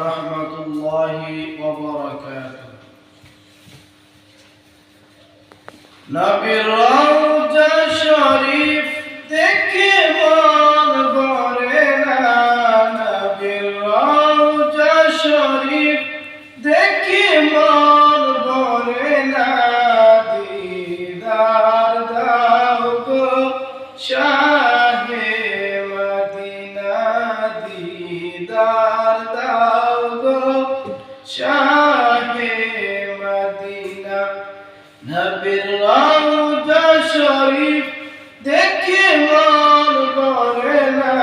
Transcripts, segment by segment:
ورحمة الله وبركاته নবীর রওজা শরীফ দেখে মন ভরে না নবীর রওজা শরীফ দেখে মন ভরে না দিদার দাও গো শাহে মদিনা দিদার দাও গো শাহে মদিনা নবীর রওজা শরীফ দেখে মন ভরে না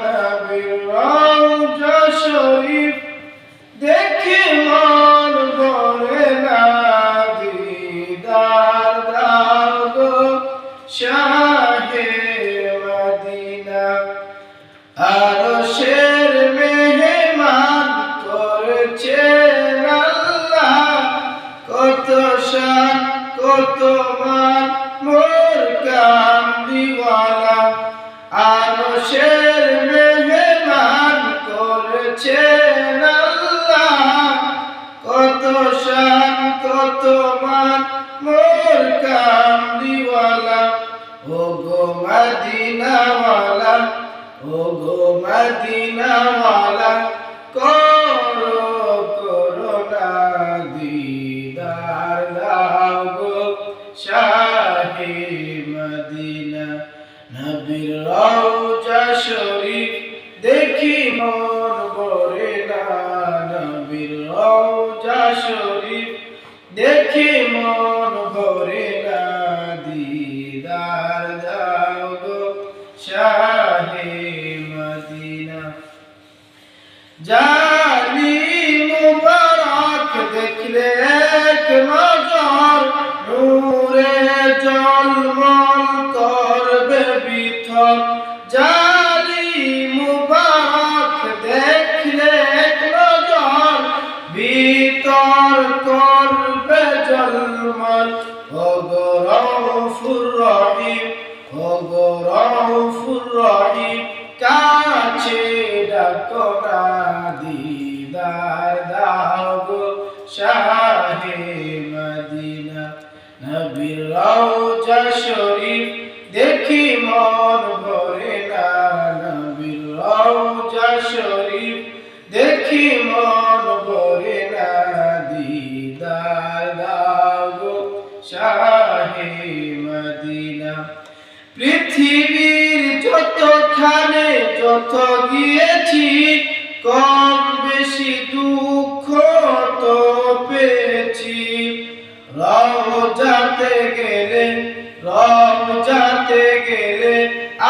নবীর রওজা শরীফ দেখে মন ভরে না দিদার দাও গো শাহে মদিনা আরশের মেহমান করেছেন আল্লাহ কত শান কত মান মোর কামলিওয়ালা আরশের মেহমান করেছেন আল্লাহ কত শান কত মান মোর কামলিওয়ালা ও গো মদিনাওয়ালা ও গো মদিনাওয়ালা করো করুণা দিদার দাও গো শাহে মদিনা নবীর রওজা শরীফ দেখি মন ভরে না নবীর রওজা শরীফ দেখি মন ভরে না দিদার দাও গো শাহে মদিনা জানি মুবারক দেখলে এক নজর নূরে জলমল করবে ভিতর জানি মুবারক দেখলে এক নজর ভিতর করবে জলমল ও গো রউফুর রহিম ও গো রউফুর রহিম কাছে ডাকো না দিদার দাও গো শাহে মদিনা নবীর রওজা শরীফ দেখি মন ভরে না নবীর রওজা শরীফ দেখি মন ভরে না দিদার দাও গো শাহে মদিনা পৃথিবীর যতখানে যত গিয়েছি কম বেশি দুঃখ তো পেয়েছি রওজাতে গেলে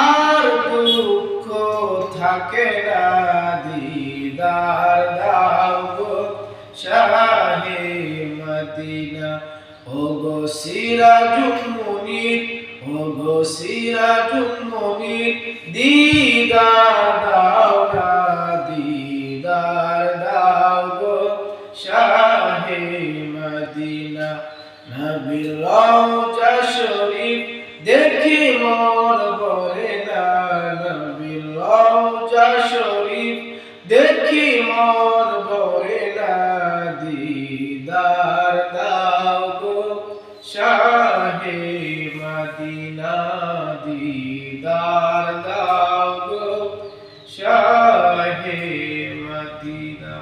আর দুঃখ থাকে না দিদার দাও গো শাহে মদিনা ও গো সিরাজুল মুনির ও গো সিরাজুল মুনির দিদার দাও না দিদার দাও গো শাহে মদিনা নবীর রওজা শরীফ দেখি মন ভরে না নবীর রওজা শরীফ দেখি মন ভরে না দিদার দাও গো শাহে মদিনা দিদার দাও গো শাহে মদিনা।